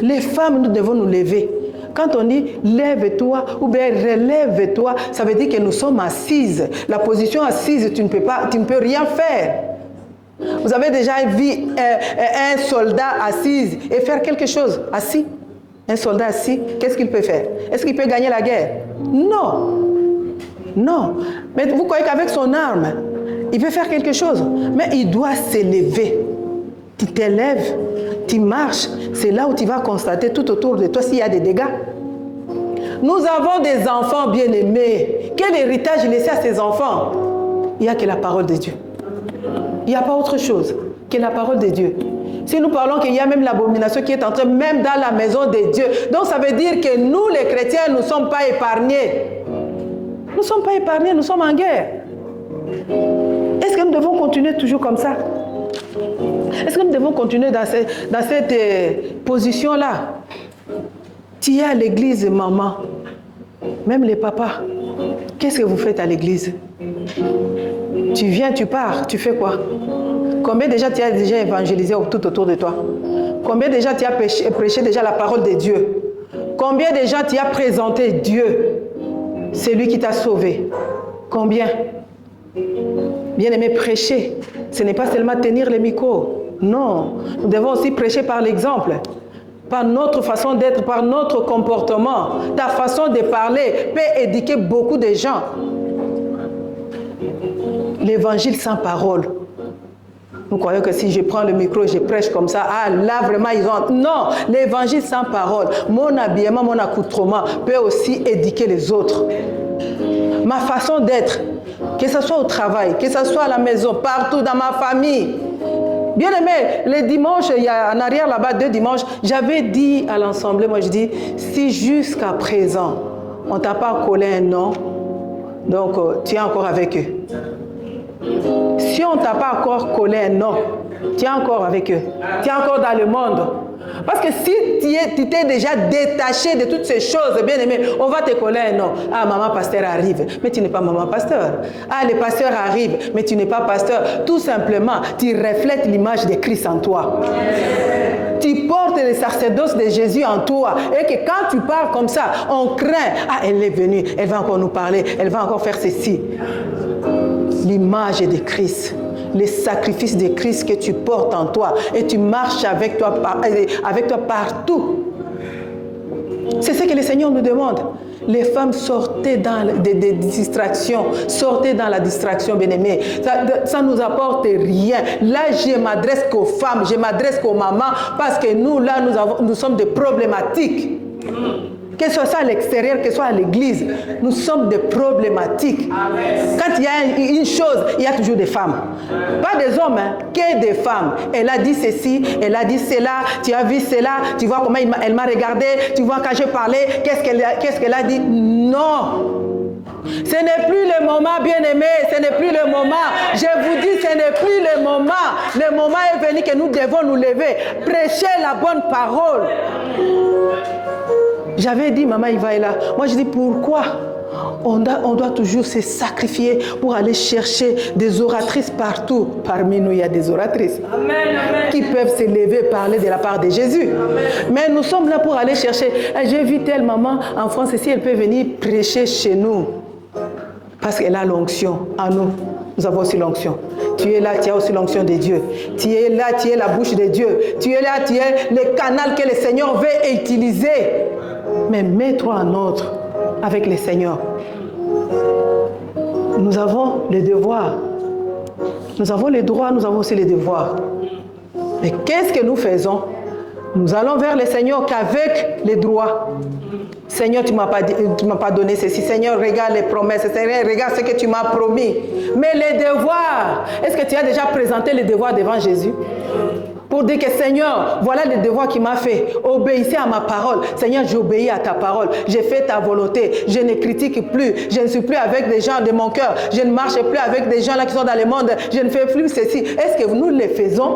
Les femmes, nous devons nous lever. Quand on dit lève-toi ou bien relève-toi, ça veut dire que nous sommes assises. La position assise, tu ne peux rien faire. Vous avez déjà vu un soldat assis et faire quelque chose assis? Un soldat assis, qu'est-ce qu'il peut faire? Est-ce qu'il peut gagner la guerre? Non. Non. Mais vous croyez qu'avec son arme, il peut faire quelque chose? Mais il doit se lever. Tu t'élèves, tu marches. C'est là où tu vas constater tout autour de toi s'il y a des dégâts. Nous avons des enfants bien-aimés. Quel héritage laisser à ces enfants? Il n'y a que la parole de Dieu. Il n'y a pas autre chose que la parole de Dieu. Si nous parlons qu'il y a même l'abomination qui est entrée, même dans la maison de Dieu. Donc ça veut dire que nous, les chrétiens, nous ne sommes pas épargnés. Nous ne sommes pas épargnés, nous sommes en guerre. Est-ce que nous devons continuer toujours comme ça? Est-ce que nous devons continuer dans cette position-là? Tu es à l'église, maman. Même les papas. Qu'est-ce que vous faites à l'église? Tu viens, tu pars, tu fais quoi? Combien déjà tu as déjà évangélisé tout autour de toi? Combien déjà tu as prêché déjà la parole de Dieu? Combien déjà tu as présenté Dieu? C'est lui qui t'a sauvé. Combien? Bien-aimé, prêcher, ce n'est pas seulement tenir le micro. Non, nous devons aussi prêcher par l'exemple. Par notre façon d'être, par notre comportement. Ta façon de parler peut éduquer beaucoup de gens. L'évangile sans parole. Nous croyons que si je prends le micro, je prêche comme ça, ah là vraiment ils ont... Non, l'évangile sans parole, mon habillement, mon accoutrement peut aussi éduquer les autres. Ma façon d'être, que ce soit au travail, que ce soit à la maison, partout dans ma famille. Bien aimé, les dimanches, il y a en arrière là-bas 2 dimanches, j'avais dit à l'Assemblée, moi je dis, si jusqu'à présent, on ne t'a pas collé un nom, donc tu es encore avec eux. Si on ne t'a pas encore collé un nom, tu es encore avec eux. Tu es encore dans le monde. Parce que si tu t'es déjà détaché de toutes ces choses, bien aimé, on va te coller un nom. Ah, maman pasteur arrive, mais tu n'es pas maman pasteur. Ah, le pasteur arrive, mais tu n'es pas pasteur. Tout simplement, tu reflètes l'image de Christ en toi. Tu portes le sacerdoce de Jésus en toi. Et que quand tu parles comme ça, on craint. Ah, elle est venue, elle va encore nous parler, elle va encore faire ceci. L'image de Christ, les sacrifices de Christ que tu portes en toi et tu marches avec toi partout. C'est ce que le Seigneur nous demande. Les femmes, sortez dans des distractions, sortez dans la distraction, bien-aimés. Ça ne nous apporte rien. Là, je m'adresse qu'aux femmes, je m'adresse qu'aux mamans, parce que nous, là, nous sommes des problématiques. Que ce soit à l'extérieur, que ce soit à l'église, nous sommes des problématiques. Quand il y a une chose, il y a toujours des femmes. Pas des hommes, hein, que des femmes. Elle a dit ceci, elle a dit cela, tu as vu cela, tu vois comment elle m'a regardé, tu vois quand je parlais, qu'est-ce qu'elle a dit? Non. Ce n'est plus le moment, bien-aimé, ce n'est plus le moment. Je vous dis, ce n'est plus le moment. Le moment est venu que nous devons nous lever, prêcher la bonne parole. J'avais dit, maman Iva est là. Moi, je dis, pourquoi on doit toujours se sacrifier pour aller chercher des oratrices partout. Parmi nous, il y a des oratrices qui peuvent se lever et parler de la part de Jésus. Mais nous sommes là pour aller chercher. J'ai vu telle maman en France, si elle peut venir prêcher chez nous. Parce qu'elle a l'onction en nous. Nous avons aussi l'onction. Tu es là, tu as aussi l'onction de Dieu. Tu es là, tu es la bouche de Dieu. Tu es là, tu es le canal que le Seigneur veut utiliser. Mais mets-toi en ordre avec le Seigneur. Nous avons les devoirs. Nous avons les droits, nous avons aussi les devoirs. Mais qu'est-ce que nous faisons? Nous allons vers le Seigneur qu'avec les droits. Seigneur, tu ne m'as pas donné ceci. Seigneur, regarde les promesses. Seigneur, regarde ce que tu m'as promis. Mais les devoirs, est-ce que tu as déjà présenté les devoirs devant Jésus? Pour dire que Seigneur, voilà les devoirs qu'il m'a fait. Obéissez à ma parole. Seigneur, j'obéis à ta parole. J'ai fait ta volonté. Je ne critique plus. Je ne suis plus avec des gens de mon cœur. Je ne marche plus avec des gens là qui sont dans le monde. Je ne fais plus ceci. Est-ce que nous le faisons?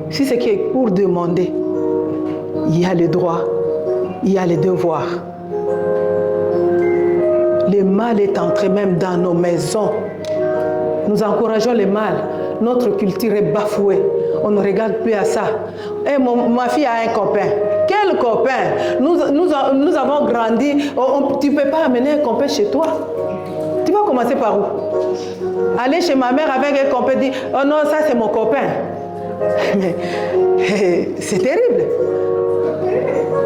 Si c'est qui est pour demander, il y a les droits, il y a les devoirs. Le mal est entré même dans nos maisons. Nous encourageons le mal. Notre culture est bafouée. On ne regarde plus à ça. Et ma fille a un copain. Quel copain? Nous avons grandi. Tu ne peux pas amener un copain chez toi. Tu vas commencer par où? Aller chez ma mère avec un copain, dire « Oh non, ça c'est mon copain. » Mais c'est terrible.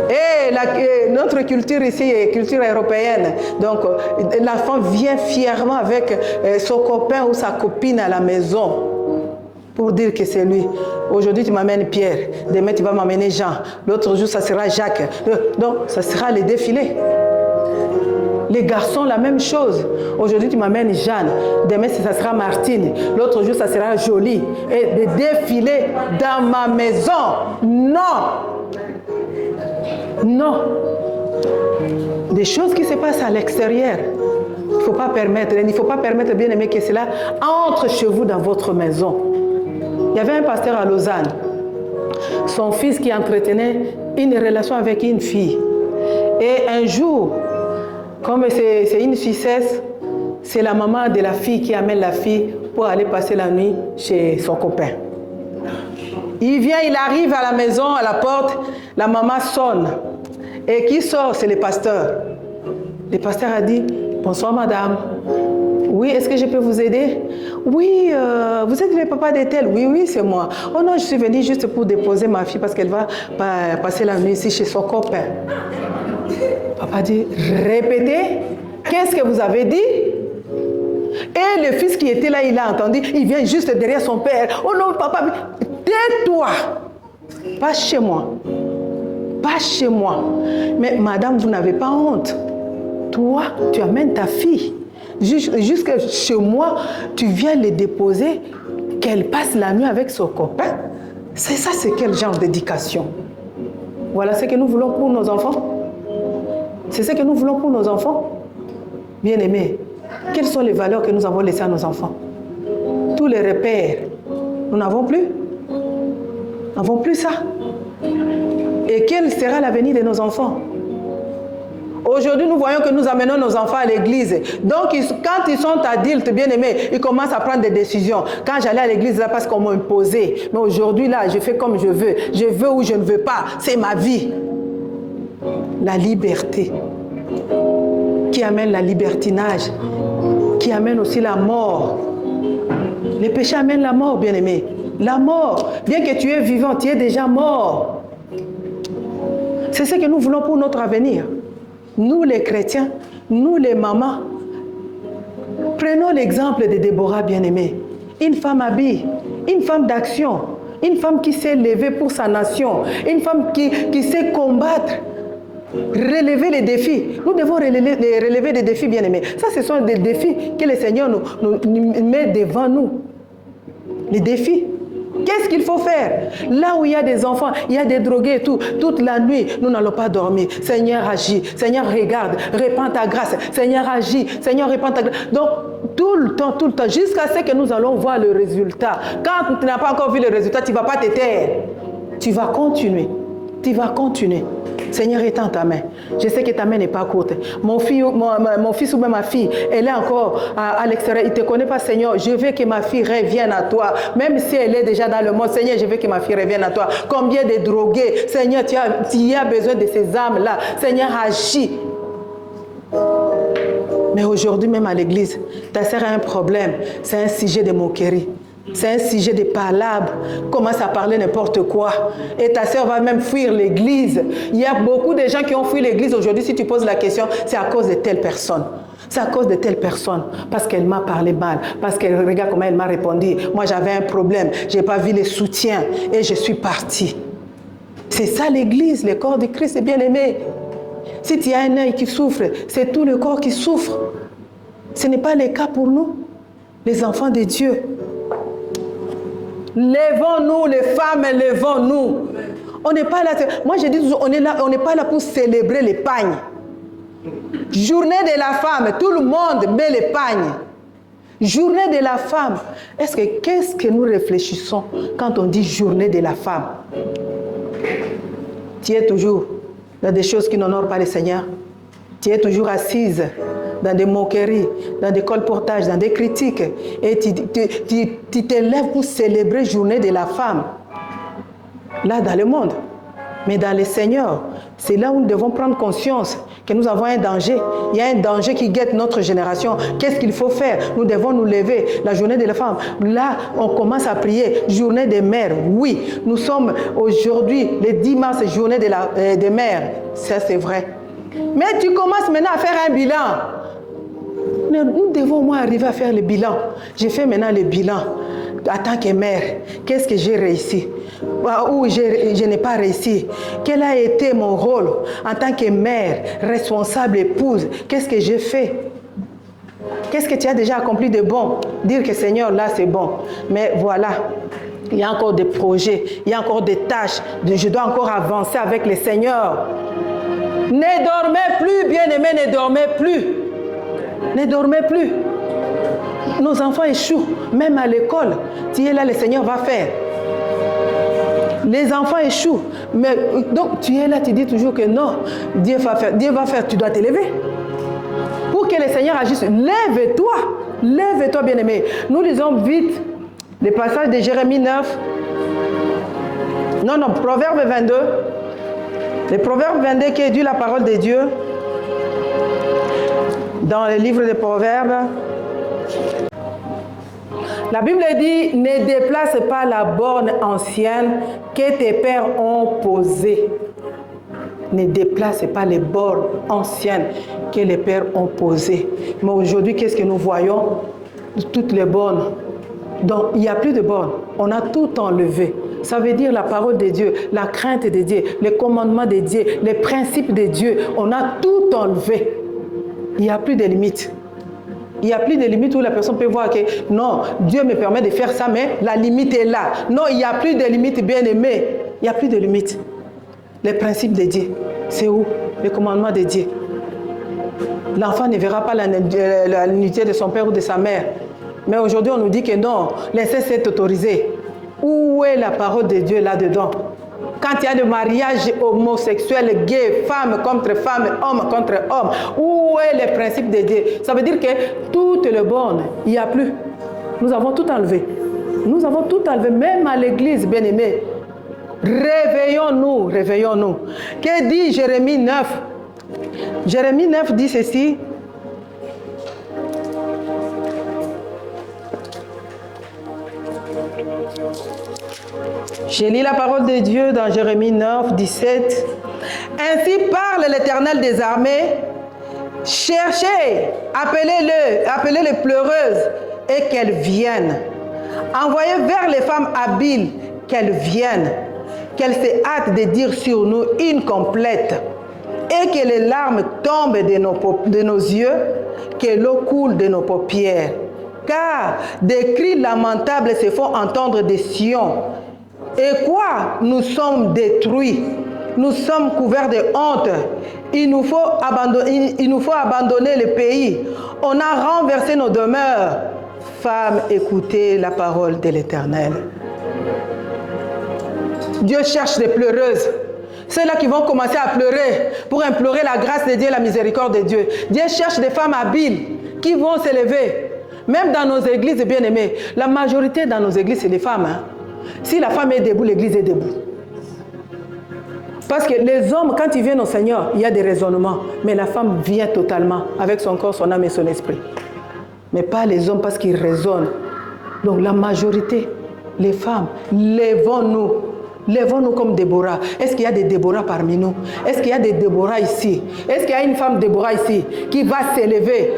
Et notre culture ici est culture européenne. Donc, l'enfant vient fièrement avec son copain ou sa copine à la maison pour dire que c'est lui. Aujourd'hui, tu m'amènes Pierre. Demain, tu vas m'amener Jean. L'autre jour, ça sera Jacques. Donc, ça sera les défilés. Les garçons, la même chose. Aujourd'hui, tu m'amènes Jeanne. Demain, ça sera Martine. L'autre jour, ça sera Jolie. Et des défilés dans ma maison. Non. Non. Des choses qui se passent à l'extérieur. Il ne faut pas permettre, bien aimé, que cela entre chez vous dans votre maison. Il y avait un pasteur à Lausanne. Son fils qui entretenait une relation avec une fille. Et un jour, comme c'est une Suissesse, c'est la maman de la fille qui amène la fille pour aller passer la nuit chez son copain. Il vient, il arrive à la maison, à la porte, la maman sonne. Et qui sort? C'est le pasteur. Le pasteur a dit, « Bonsoir madame. Oui, est-ce que je peux vous aider? Oui, vous êtes le papa de tel? Oui, oui, c'est moi. Oh non, je suis venue juste pour déposer ma fille parce qu'elle va passer la nuit ici chez son copain. » Papa dit, répétez, qu'est-ce que vous avez dit? Et le fils qui était là, il a entendu, il vient juste derrière son père. Oh non, papa, tais-toi. Pas chez moi. Pas chez moi. Mais madame, vous n'avez pas honte. Toi, tu amènes ta fille. Jusque chez moi, tu viens les déposer, qu'elle passe la nuit avec son copain. C'est ça, c'est quel genre d'éducation? Voilà ce que nous voulons pour nos enfants. C'est ce que nous voulons pour nos enfants. Bien-aimés, quelles sont les valeurs que nous avons laissées à nos enfants? Tous les repères, nous n'avons plus. Nous n'avons plus ça. Et quel sera l'avenir de nos enfants? Aujourd'hui, nous voyons que nous amenons nos enfants à l'église. Donc, quand ils sont adultes, bien-aimés, ils commencent à prendre des décisions. Quand j'allais à l'église, là, parce qu'on m'a imposé. Mais aujourd'hui, là, je fais comme je veux. Je veux ou je ne veux pas. C'est ma vie. La liberté. Qui amène la libertinage. Qui amène aussi la mort. Les péchés amènent la mort, bien-aimés. La mort. Bien que tu es vivant, tu es déjà mort. C'est ce que nous voulons pour notre avenir. Nous les chrétiens, nous les mamans, prenons l'exemple de Déborah bien-aimée. Une femme habile, une femme d'action, une femme qui s'est levée pour sa nation, une femme qui sait combattre Relever les défis. Nous devons relever des défis, bien-aimés. Ça, ce sont des défis que le Seigneur nous met devant nous. Les défis. Qu'est-ce qu'il faut faire? Là où il y a des enfants, il y a des drogués et tout, toute la nuit, nous n'allons pas dormir. Seigneur, agis. Seigneur, regarde. Répands ta grâce. Seigneur, agis. Seigneur, répands ta grâce. Donc, tout le temps, jusqu'à ce que nous allons voir le résultat. Quand tu n'as pas encore vu le résultat, tu ne vas pas te taire. Tu vas continuer. Tu vas continuer. Seigneur, étends ta main. Je sais que ta main n'est pas courte. Mon fils ou même ma fille, elle est encore à l'extérieur. Il ne te connaît pas, Seigneur. Je veux que ma fille revienne à toi. Même si elle est déjà dans le monde, Seigneur, je veux que ma fille revienne à toi. Combien de drogués, Seigneur, tu as besoin de ces âmes-là. Seigneur, agis. Mais aujourd'hui, même à l'église, ta sœur a un problème. C'est un sujet de moquerie. C'est un sujet de palabres. Commence à parler n'importe quoi. Et ta sœur va même fuir l'église. Il y a beaucoup de gens qui ont fui l'église aujourd'hui. Si tu poses la question, c'est à cause de telle personne. C'est à cause de telle personne. Parce qu'elle m'a parlé mal. Parce qu'elle regarde comment elle m'a répondu. Moi, j'avais un problème. Je n'ai pas vu les soutiens. Et je suis partie. C'est ça l'église, le corps de Christ est bien aimé. Si tu as un œil qui souffre, c'est tout le corps qui souffre. Ce n'est pas le cas pour nous, les enfants de Dieu. Lèvons-nous, les femmes, lèvons-nous. On n'est pas là. Moi, je dis toujours, on n'est pas là pour célébrer les pagnes. Journée de la femme, tout le monde met les pagnes. Journée de la femme. Qu'est-ce que nous réfléchissons quand on dit journée de la femme? Tu es toujours dans des choses qui n'honorent pas le Seigneur. Tu es toujours assise dans des moqueries, dans des colportages, dans des critiques. Et tu te lèves pour célébrer journée de la femme. Là, dans le monde. Mais dans le Seigneur, c'est là où nous devons prendre conscience que nous avons un danger. Il y a un danger qui guette notre génération. Qu'est-ce qu'il faut faire? Nous devons nous lever. La journée de la femme. Là, on commence à prier. Journée des mères. Oui, nous sommes aujourd'hui, le 10 mars, journée des mères. Ça, c'est vrai. Mais tu commences maintenant à faire un bilan. Nous devons au moins arriver à faire le bilan. J'ai fait maintenant le bilan. En tant que mère, qu'est-ce que j'ai réussi? Ou je n'ai pas réussi? Quel a été mon rôle en tant que mère, responsable, épouse? Qu'est-ce que j'ai fait? Qu'est-ce que tu as déjà accompli de bon? Dire que Seigneur, là c'est bon. Mais voilà, il y a encore des projets, il y a encore des tâches. Je dois encore avancer avec le Seigneur. Ne dormez plus, bien-aimés, ne dormez plus. Ne dormez plus. Nos enfants échouent, même à l'école. Tu es là, le Seigneur va faire. Les enfants échouent. Mais, donc, tu es là, tu dis toujours que non, Dieu va faire. Dieu va faire, tu dois te lever. Pour que le Seigneur agisse, lève-toi. Lève-toi, bien-aimé. Nous lisons vite le passage de Jérémie 9. Non, Proverbe 22. Le Proverbe 22 qui est dit la parole de Dieu. Dans le livre des Proverbes. La Bible dit, ne déplace pas la borne ancienne que tes pères ont posée. Ne déplace pas les bornes anciennes que les pères ont posées. Mais aujourd'hui, qu'est-ce que nous voyons? Toutes les bornes. Donc, il n'y a plus de bornes. On a tout enlevé. Ça veut dire la parole de Dieu, la crainte de Dieu, les commandements de Dieu, les principes de Dieu. On a tout enlevé. Il n'y a plus de limites. Il n'y a plus de limite où la personne peut voir que non, Dieu me permet de faire ça, mais la limite est là. Non, il n'y a plus de limite, bien aimé. Il n'y a plus de limite. Les principes de Dieu, c'est où? Les commandements de Dieu. L'enfant ne verra pas la nudité de son père ou de sa mère. Mais aujourd'hui, on nous dit que non, l'inceste est autorisé. Où est la parole de Dieu là-dedans? Quand il y a des mariages homosexuels, gays, femmes contre femmes, hommes contre hommes, où est le principe de Dieu? Ça veut dire que toutes les bornes, il n'y a plus. Nous avons tout enlevé. Nous avons tout enlevé, même à l'église, bien-aimés. Réveillons-nous, réveillons-nous. Que dit Jérémie 9? Jérémie 9 dit ceci. J'ai lu la parole de Dieu dans Jérémie 9, 17. Ainsi parle l'Éternel des armées. Cherchez, appelez les pleureuses et qu'elles viennent. Envoyez vers les femmes habiles qu'elles viennent, qu'elles se hâtent de dire sur nous une complète. et que les larmes tombent de nos yeux, que l'eau coule de nos paupières. Car des cris lamentables se font entendre de Sion. Et quoi? Nous sommes détruits. Nous sommes couverts de honte. Il nous faut abandonner le pays. On a renversé nos demeures. Femmes, écoutez la parole de l'Éternel. Dieu cherche des pleureuses. Ceux-là qui vont commencer à pleurer pour implorer la grâce de Dieu et la miséricorde de Dieu. Dieu cherche des femmes habiles qui vont s'élever. Même dans nos églises, bien-aimés, la majorité dans nos églises, c'est les femmes. Hein? Si la femme est debout, l'église est debout. Parce que les hommes, quand ils viennent au Seigneur, il y a des raisonnements. Mais la femme vient totalement avec son corps, son âme et son esprit. Mais pas les hommes parce qu'ils raisonnent. Donc la majorité, les femmes, lèvons-nous. Lèvons-nous comme Déborah. Est-ce qu'il y a des Déborah parmi nous? Est-ce qu'il y a des Déborah ici? Est-ce qu'il y a une femme Déborah ici qui va s'élever?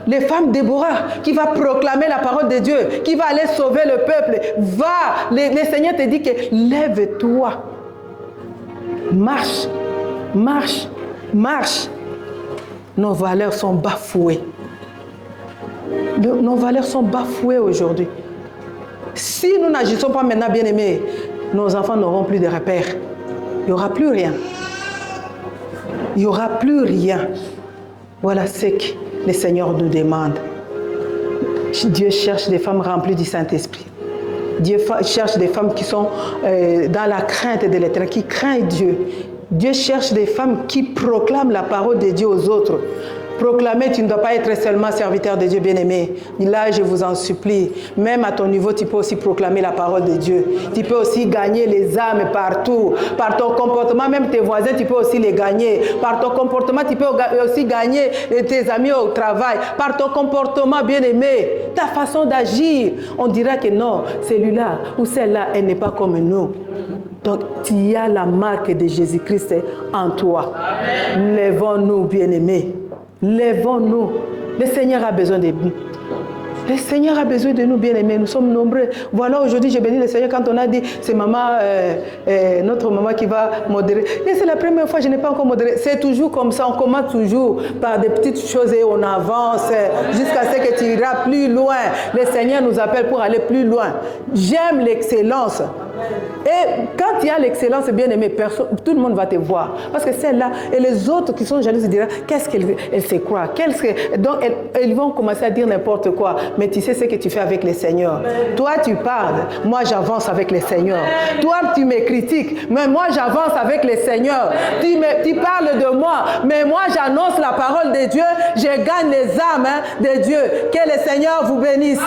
Les femmes Déborah qui va proclamer la parole de Dieu, qui va aller sauver le peuple. Va, le Seigneur te dit que lève-toi. Marche, marche, marche. Nos valeurs sont bafouées. Nos valeurs sont bafouées aujourd'hui. Si nous n'agissons pas maintenant, bien-aimés, nos enfants n'auront plus de repères. Il n'y aura plus rien. Il n'y aura plus rien. Voilà ce que le Seigneur nous demande. Dieu cherche des femmes remplies du Saint-Esprit. Dieu cherche des femmes qui sont dans la crainte de l'Éternel, qui craignent Dieu. Dieu cherche des femmes qui proclament la parole de Dieu aux autres. Proclamer, tu ne dois pas être seulement serviteur de Dieu bien-aimé. Là, je vous en supplie. Même à ton niveau, tu peux aussi proclamer la parole de Dieu. Tu peux aussi gagner les âmes partout. Par ton comportement, même tes voisins, tu peux aussi les gagner. Par ton comportement, tu peux aussi gagner tes amis au travail. Par ton comportement bien-aimé, ta façon d'agir, on dira que non, celui-là ou celle-là, elle n'est pas comme nous. Donc, tu as la marque de Jésus-Christ en toi. Amen. Lèvons-nous, bien-aimés. Lèvons-nous. Le Seigneur a besoin de nous. Le Seigneur a besoin de nous, bien-aimés. Nous sommes nombreux. Voilà, aujourd'hui, j'ai béni le Seigneur quand on a dit, c'est maman, notre maman qui va modérer. Et c'est la première fois, je n'ai pas encore modéré. C'est toujours comme ça. On commence toujours par des petites choses et on avance jusqu'à ce que tu iras plus loin. Le Seigneur nous appelle pour aller plus loin. J'aime l'excellence. Et quand il y a l'excellence, bien-aimé, tout le monde va te voir. Parce que celle-là et les autres qui sont jaloux se diront, qu'est-ce qu'elle se croit? Donc, elles vont commencer à dire n'importe quoi. Mais tu sais ce que tu fais avec le Seigneur. Toi, tu parles. Moi, j'avance avec le Seigneur. Toi, tu me critiques. Mais moi, j'avance avec le Seigneur. Tu parles de moi. Mais moi, j'annonce la parole de Dieu. Je gagne les âmes de Dieu. Que le Seigneur vous bénisse.